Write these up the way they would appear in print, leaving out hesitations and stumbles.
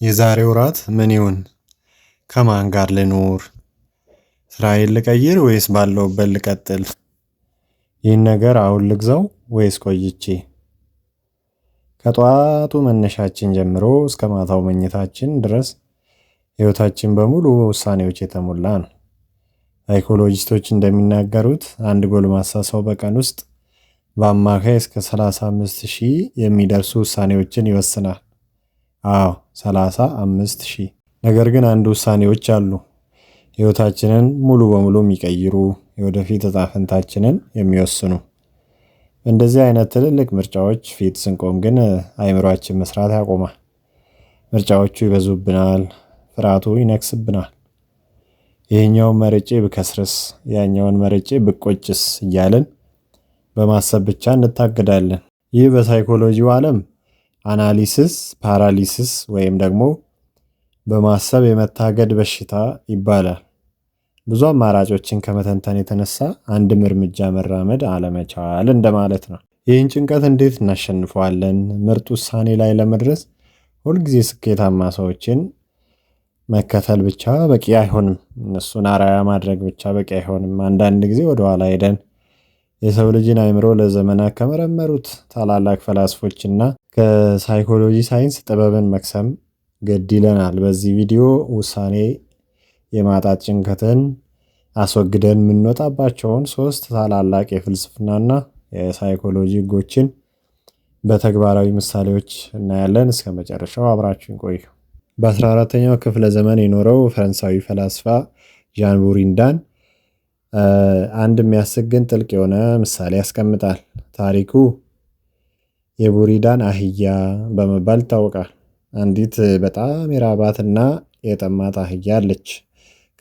የዛሬው ራት ምን ይሁን? ከማን ጋር ልኑር? ስራዬን ልቀይር ወይስ ባለሁበት ልቀጥል? ይህን ነገር አሁን ልግዛው ወይስ ቆይቼ? ከጠዋቱ መነሻችን ጀምሮ እስከ ማታው መኝታችን ድረስ ህይወታችን በሙሉ በውሳኔዎች የተሞላ ነው። ሳይኮሎጂስቶች እንደሚናገሩት አንድ ጎልማሳ ሰው በቀን ውስጥ በአማካይ እስከ 35,000 የሚደርሱ ውሳኔዎችን ይወስናል። አዎ 35,000። ነገር ግን አንድ ውሳኔዎች አሉ ህይወታችንን ሙሉ በሙሉ የሚቀይሩ፣ የወደፊት እጣ ፈንታችንን የሚወስኑ። እንደዚህ አይነት ትልልቅ ምርጫዎች ፊት ስንቆም ግን አይምሯችን መስራት ያቆማል። ምርጫዎቹ ይበዙብናል፣ ፍርሃቱ ይነክስብናል። ይሄኛውን መርጬ ብከስርስ፣ ያኛውን መርጬ ብቆጭስ እያልን በማሰብ ብቻ እንታገዳለን። ይህ በሳይኮሎጂው ዓለም አናሊሲስ ፓራሊሲስ ወይም ደግሞ በማሰብ የመታገድ በሽታ ይባላል። ብዙ አማራጮችን ከመተንተን የተነሳ አንድም እርምጃ መራመድ አለመቻል እንደማለት ነው። ይህን ጭንቀት እንዴት እናሸንፈዋለን? ምርጥ ውሳኔ ላይ ለመድረስ ሁልጊዜ ስኬታማ ሰዎችን መከተል ብቻ በቂ አይሆንም። እነሱን አርአያ ማድረግ ብቻ በቂ አይሆንም። አንዳንድ ጊዜ ወደኋላ ሄደን የሰው ልጅን አእምሮ ለዘመናት ከመረመሩት ታላላቅ ፈላስፎችና ከሳይኮሎጂ ሳይንስ ጥበብን መቅሰም ግድ ይለናል። በዚህ ቪዲዮ ውሳኔ የማጣት ጭንቀትን አስወግደን የምንወጣባቸውን 3 ታላላቅ የፍልስፍናና የሳይኮሎጂ ህጎችን በተግባራዊ ምሳሌዎች እናያለን። እስከ መጨረሻው አብራችሁን ቆዩ። በ14ኛው ክፍለ ዘመን የኖረው ፈረንሳዊ ፈላስፋ ዣን ቡሪንዳን አንድ የሚያስገን ጥልቅ የሆነ ምሳሌ ያስቀምጣል። ታሪኩ የቡሪዳን አህያ በመባል ይታወቃል። አንዲት በጣም የራባትና የጠማት አህያ አለች።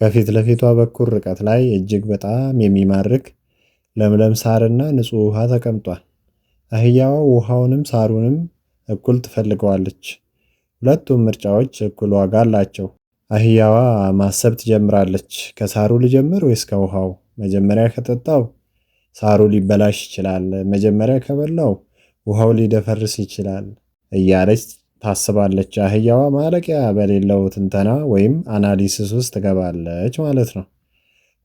ከፊት ለፊቷ በኩል ርቀት ላይ እጅግ በጣም የሚማርክ ለምለም ሳርና ንጹህ ውሃ ተቀምጧል። አህያዋ ውሃውንም ሳሩንም እኩል ትፈልገዋለች። ሁለቱም ምርጫዎች እኩል ዋጋ አላቸው። አህያዋ ማሰብ ትጀምራለች። ከሳሩ ልጀምር ወይስ ከውሃው? መጀመሪያ ከጠጣው ሳሩ ሊበላሽ ይችላል፣ መጀመሪያ ከበላው ውሃው ሊደፈርስ ይችላል እያለች ታስባለች። አህያዋ ማለቂያ በሌለው ትንተና ወይም አናሊሲስ ውስጥ ትገባለች ማለት ነው።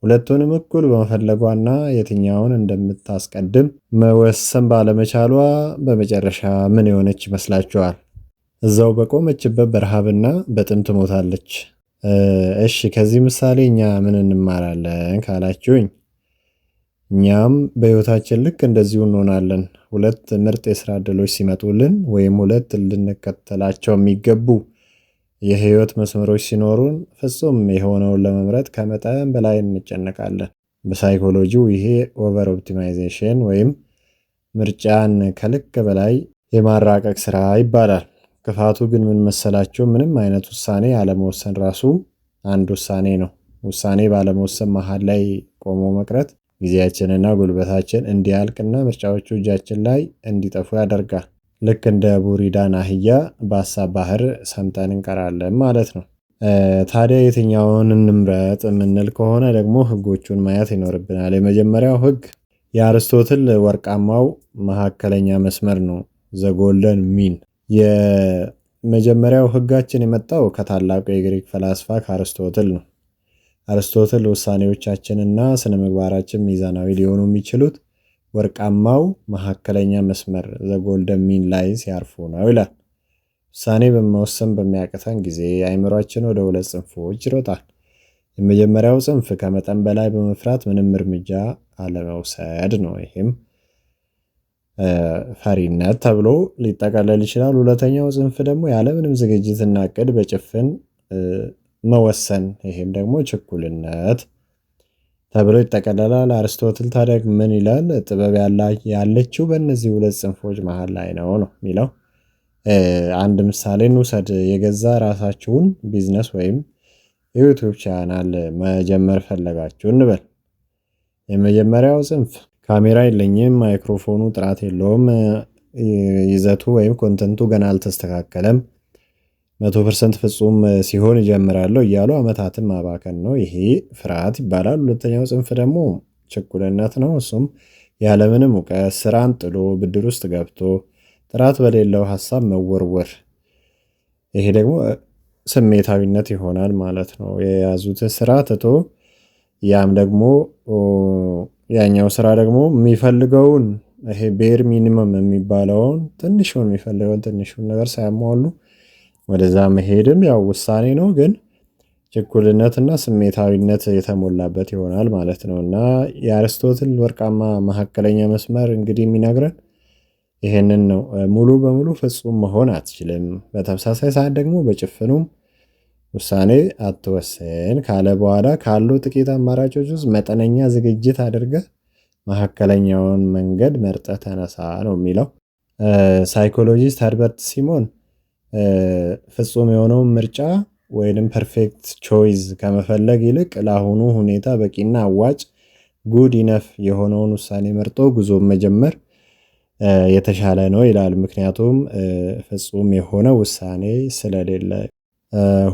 ሁለቱንም እኩል በመፈለጓና የትኛውን እንደምታስቀድም መወሰን ባለመቻሏ በመጨረሻ ምን የሆነች ይመስላችኋል? እዛው በቆመችበት በረሃብና በጥም ትሞታለች። እሺ ከዚህ ምሳሌ እኛ ምን እንማራለን ካላችሁኝ፣ እኛም በህይወታችን ልክ እንደዚሁ እንሆናለን። ሁለት ምርጥ የስራ ዕድሎች ሲመጡልን ወይም ሁለት ልንከተላቸው የሚገቡ የህይወት መስመሮች ሲኖሩን ፍጹም የሆነውን ለመምረጥ ከመጠን በላይ እንጨነቃለን። በሳይኮሎጂው ይሄ ኦቨር ኦፕቲማይዜሽን ወይም ምርጫን ከልክ በላይ የማራቀቅ ስራ ይባላል። ክፋቱ ግን ምን መሰላችሁ? ምንም አይነት ውሳኔ አለመወሰን ራሱ አንድ ውሳኔ ነው። ውሳኔ ባለመወሰን መሃል ላይ ቆሞ መቅረት ጊዜያችንና ጉልበታችን እንዲያልቅና ምርጫዎቹ እጃችን ላይ እንዲጠፉ ያደርጋል። ልክ እንደ ቡሪዳን አህያ በሀሳብ ባህር ሰምጠን እንቀራለን ማለት ነው። ታዲያ የትኛውን እንምረጥ የምንል ከሆነ ደግሞ ህጎቹን ማየት ይኖርብናል። የመጀመሪያው ህግ የአርስቶትል ወርቃማው መካከለኛ መስመር ነው። ዘ ጎልደን ሚን። የመጀመሪያው ህጋችን የመጣው ከታላቁ የግሪክ ፈላስፋ ከአርስቶትል ነው። አርስቶትል ውሳኔዎቻችንና ስነ ምግባራችን ሚዛናዊ ሊሆኑ የሚችሉት ወርቃማው መካከለኛ መስመር ዘ ጎልደን ሚን ላይ ሲያርፉ ነው ይላል። ውሳኔ በመወሰን በሚያቅተን ጊዜ አእምሯችን ወደ 2 ጽንፎች ይሮጣል። የመጀመሪያው ጽንፍ ከመጠን በላይ በመፍራት ምንም እርምጃ አለመውሰድ ነው። ይህም ፈሪነት ተብሎ ሊጠቀለል ይችላል። ሁለተኛው ጽንፍ ደግሞ ያለምንም ዝግጅትና እቅድ በጭፍን መወሰን፣ ይህም ደግሞ ችኩልነት ተብሎ ይጠቀለላል። አርስቶትል ታዲያ ምን ይላል? ጥበብ ያለችው በእነዚህ 2 ጽንፎች መሃል ላይ ነው የሚለው። አንድ ምሳሌ እንውሰድ። የገዛ ራሳችሁን ቢዝነስ ወይም የዩቲዩብ ቻናል መጀመር ፈለጋችሁ እንበል። የመጀመሪያው ጽንፍ ካሜራ የለኝም፣ ማይክሮፎኑ ጥራት የለውም፣ ይዘቱ ወይም ኮንተንቱ ገና አልተስተካከለም፣ 100% ፍጹም ሲሆን እጀምራለሁ እያሉ ዓመታትን ማባከን ነው። ይሄ ፍርሃት ይባላል። ሁለተኛው ጽንፍ ደግሞ ችኩልነት ነው። እሱም ያለምንም እውቀት ስራን ጥሎ ብድር ውስጥ ገብቶ ጥራት በሌለው ሀሳብ መወርወር። ይሄ ደግሞ ስሜታዊነት ይሆናል ማለት ነው። የያዙትን ስራ ትቶ ያም ደግሞ ያኛው ስራ ደግሞ የሚፈልገውን ይሄ ቤር ሚኒመም የሚባለውን ትንሹን ነገር ሳያሟሉ ወደዛ መሄድም ያው ውሳኔ ነው፣ ግን ችኩልነትና ስሜታዊነት የተሞላበት ይሆናል ማለት ነው። እና የአርስቶትል ወርቃማ መካከለኛ መስመር እንግዲህ የሚነግረን ይሄንን ነው። ሙሉ በሙሉ ፍጹም መሆን አትችልም፣ በተመሳሳይ ሰዓት ደግሞ በጭፍኑም ውሳኔ አትወስን ካለ በኋላ ካሉ ጥቂት አማራጮች ውስጥ መጠነኛ ዝግጅት አድርገህ መካከለኛውን መንገድ መርጠህ ተነሳ ነው የሚለው። ሳይኮሎጂስት ሀርበርት ሲሞን ፍጹም የሆነውን ምርጫ ወይንም ፐርፌክት ቾይዝ ከመፈለግ ይልቅ ለአሁኑ ሁኔታ በቂና አዋጭ ጉድ ኢነፍ የሆነውን ውሳኔ መርጦ ጉዞ መጀመር የተሻለ ነው ይላል። ምክንያቱም ፍጹም የሆነ ውሳኔ ስለሌለ።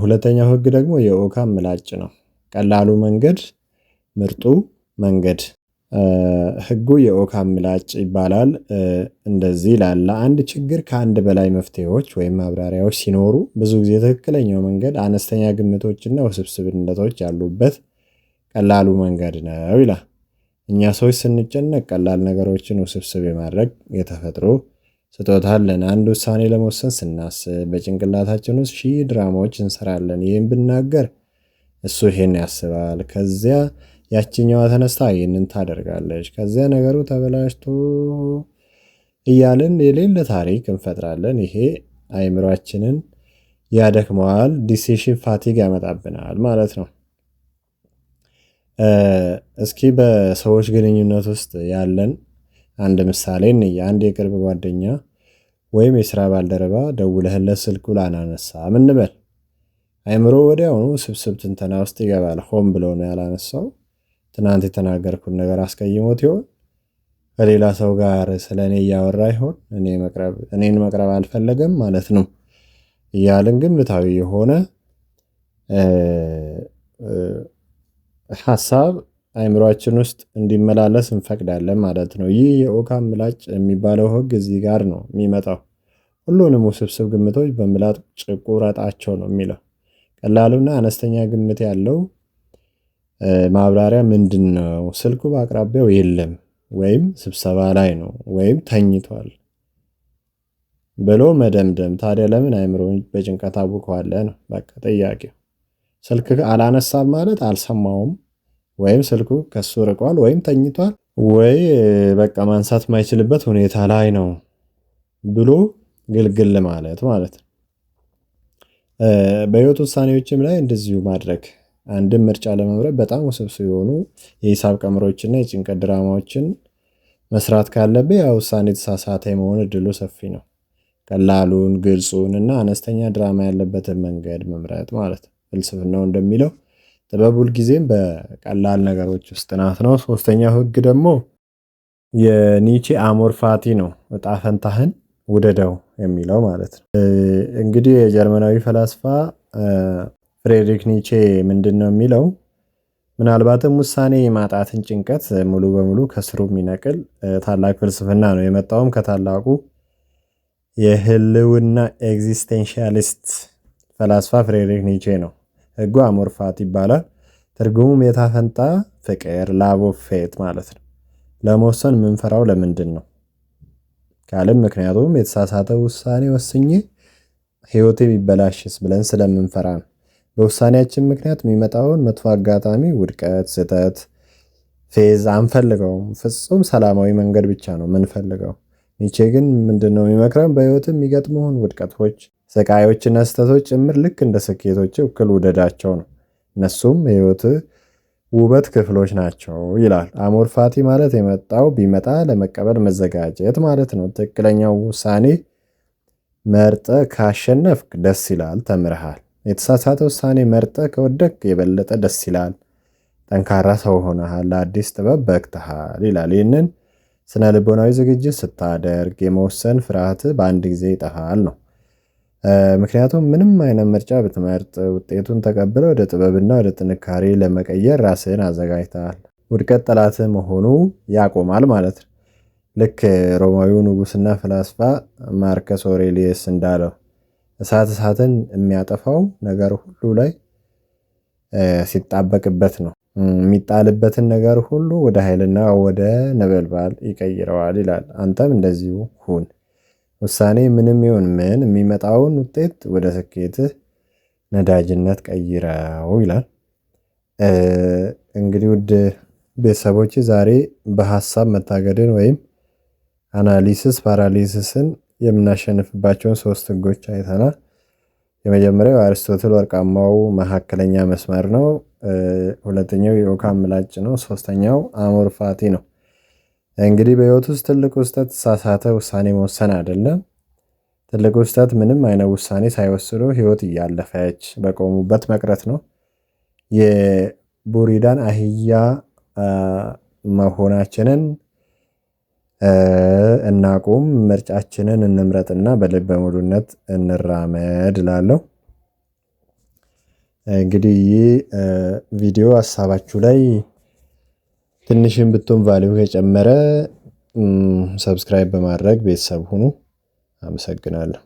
ሁለተኛው ህግ ደግሞ የኦካም ምላጭ ነው። ቀላሉ መንገድ ምርጡ መንገድ። ህጉ የኦካም ምላጭ ይባላል። እንደዚህ ይላል። ለአንድ ችግር ከአንድ በላይ መፍትሄዎች ወይም ማብራሪያዎች ሲኖሩ ብዙ ጊዜ ትክክለኛው መንገድ አነስተኛ ግምቶችና ውስብስብነቶች ያሉበት ቀላሉ መንገድ ነው ይላል። እኛ ሰዎች ስንጨነቅ ቀላል ነገሮችን ውስብስብ የማድረግ የተፈጥሮ ስጦታ አለን። አንድ ውሳኔ ለመወሰን ስናስብ በጭንቅላታችን ውስጥ ሺህ ድራማዎች እንሰራለን። ይህን ብናገር እሱ ይሄን ያስባል፣ ከዚያ ያችኛዋ ተነስታ ይህንን ታደርጋለች፣ ከዚያ ነገሩ ተበላሽቶ እያልን የሌለ ታሪክ እንፈጥራለን። ይሄ አእምሯችንን ያደክመዋል፣ ዲሲሽን ፋቲግ ያመጣብናል ማለት ነው። እስኪ በሰዎች ግንኙነት ውስጥ ያለን አንድ ምሳሌ እንይ። አንድ የቅርብ ጓደኛ ወይም የስራ ባልደረባ ደውለህለት ስልኩን አላነሳም እንበል። አእምሮ ወዲያውኑ ስብስብ ትንተና ውስጥ ይገባል። ሆን ብሎ ነው ያላነሳው? ትናንት የተናገርኩት ነገር አስቀይሞት ይሆን? ከሌላ ሰው ጋር ስለ እኔ እያወራ ይሆን? እኔን መቅረብ አልፈለገም ማለት ነው እያልን ግምታዊ የሆነ ሀሳብ አእምሯችን ውስጥ እንዲመላለስ እንፈቅዳለን ማለት ነው። ይህ የኦካም ምላጭ የሚባለው ህግ እዚህ ጋር ነው የሚመጣው። ሁሉንም ውስብስብ ግምቶች በምላጭ ቁረጣቸው ነው የሚለው። ቀላሉና አነስተኛ ግምት ያለው ማብራሪያ ምንድን ነው? ስልኩ በአቅራቢያው የለም፣ ወይም ስብሰባ ላይ ነው፣ ወይም ተኝቷል ብሎ መደምደም። ታዲያ ለምን አእምሮን በጭንቀት አውከዋለህ ነው በቃ ጥያቄው። ስልክ አላነሳም ማለት አልሰማውም፣ ወይም ስልኩ ከሱ ርቋል፣ ወይም ተኝቷል፣ ወይ በቃ ማንሳት የማይችልበት ሁኔታ ላይ ነው ብሎ ግልግል ማለት ነው። በህይወት ውሳኔዎችም ላይ እንደዚሁ ማድረግ። አንድም ምርጫ ለመምረጥ በጣም ውስብስብ የሆኑ የሂሳብ ቀመሮችና የጭንቀት ድራማዎችን መስራት ካለብህ ያ ውሳኔ የተሳሳተ የመሆን እድሉ ሰፊ ነው። ቀላሉን፣ ግልጹን እና አነስተኛ ድራማ ያለበትን መንገድ መምረጥ ማለት ነው። ፍልስፍናው እንደሚለው ጥበብ ሁልጊዜም በቀላል ነገሮች ውስጥ ናት ነው። ሶስተኛው ህግ ደግሞ የኒቼ አሞር ፋቲ ነው። እጣ ፈንታህን ውደደው የሚለው ማለት ነው። እንግዲህ የጀርመናዊ ፈላስፋ ፍሬድሪክ ኒቼ ምንድን ነው የሚለው? ምናልባትም ውሳኔ የማጣትን ጭንቀት ሙሉ በሙሉ ከስሩ የሚነቅል ታላቅ ፍልስፍና ነው። የመጣውም ከታላቁ የህልውና ኤግዚስቴንሻሊስት ፈላስፋ ፍሬድሪክ ኒቼ ነው። ህጉ አሞር ፋቲ ይባላል። ትርጉሙም የታፈንታ ፍቅር ላቭ ኦፍ ፌት ማለት ነው። ለመወሰን የምንፈራው ለምንድን ነው ካለም፣ ምክንያቱም የተሳሳተ ውሳኔ ወስኜ ህይወቴ ቢበላሽስ ብለን ስለምንፈራ ነው። በውሳኔያችን ምክንያት የሚመጣውን መጥፎ አጋጣሚ፣ ውድቀት፣ ስህተት፣ ፌዝ አንፈልገውም። ፍጹም ሰላማዊ መንገድ ብቻ ነው ምንፈልገው። ኒቼ ግን ምንድነው የሚመክረን? በህይወት የሚገጥሙህን ውድቀቶች፣ ስቃዮችና ስህተቶች ጭምር ልክ እንደ ስኬቶች እኩል ውደዳቸው ነው። እነሱም ህይወት ውበት ክፍሎች ናቸው ይላል። አሞር ፋቲ ማለት የመጣው ቢመጣ ለመቀበል መዘጋጀት ማለት ነው። ትክክለኛው ውሳኔ መርጠ ካሸነፍክ ደስ ይላል፣ ተምርሃል። የተሳሳተ ውሳኔ መርጠ ከወደቅ የበለጠ ደስ ይላል፣ ጠንካራ ሰው ሆነሃል፣ ለአዲስ ጥበብ በቅተሃል ይላል። ይህንን ስነ ልቦናዊ ዝግጅት ስታደርግ የመወሰን ፍርሃት በአንድ ጊዜ ይጠፋል ነው። ምክንያቱም ምንም አይነት ምርጫ ብትመርጥ ውጤቱን ተቀብለ ወደ ጥበብና ወደ ጥንካሬ ለመቀየር ራስህን አዘጋጅተሃል። ውድቀት ጠላት መሆኑ ያቆማል ማለት ነው። ልክ ሮማዊው ንጉስና ፍላስፋ ማርከስ ኦሬሊየስ እንዳለው እሳትን የሚያጠፋው ነገር ሁሉ ላይ ሲጣበቅበት ነው። የሚጣልበትን ነገር ሁሉ ወደ ኃይልና ወደ ነበልባል ይቀይረዋል ይላል። አንተም እንደዚሁ ሁን። ውሳኔ ምንም ይሁን ምን የሚመጣውን ውጤት ወደ ስኬትህ ነዳጅነት ቀይረው ይላል። እንግዲህ ውድ ቤተሰቦች ዛሬ በሀሳብ መታገድን ወይም አናሊሲስ ፓራሊሲስን የምናሸንፍባቸውን 3 ህጎች አይተናል። የመጀመሪያው አሪስቶትል ወርቃማው መካከለኛ መስመር ነው። ሁለተኛው የኦካም ምላጭ ነው። ሶስተኛው አሞር ፋቲ ነው። እንግዲህ በህይወት ውስጥ ትልቁ ስህተት ተሳሳተ ውሳኔ መወሰን አይደለም። ትልቁ ስህተት ምንም አይነት ውሳኔ ሳይወስኑ ህይወት እያለፈች በቆሙበት መቅረት ነው። የቡሪዳን አህያ መሆናችንን እናቁም፣ ምርጫችንን እንምረጥና በልበ ሙሉነት እንራመድ እላለሁ። እንግዲህ ይህ ቪዲዮ ሀሳባችሁ ላይ ትንሽም ብትሆን ቫልዩ ከጨመረ ሰብስክራይብ በማድረግ ቤተሰብ ሁኑ። አመሰግናለሁ።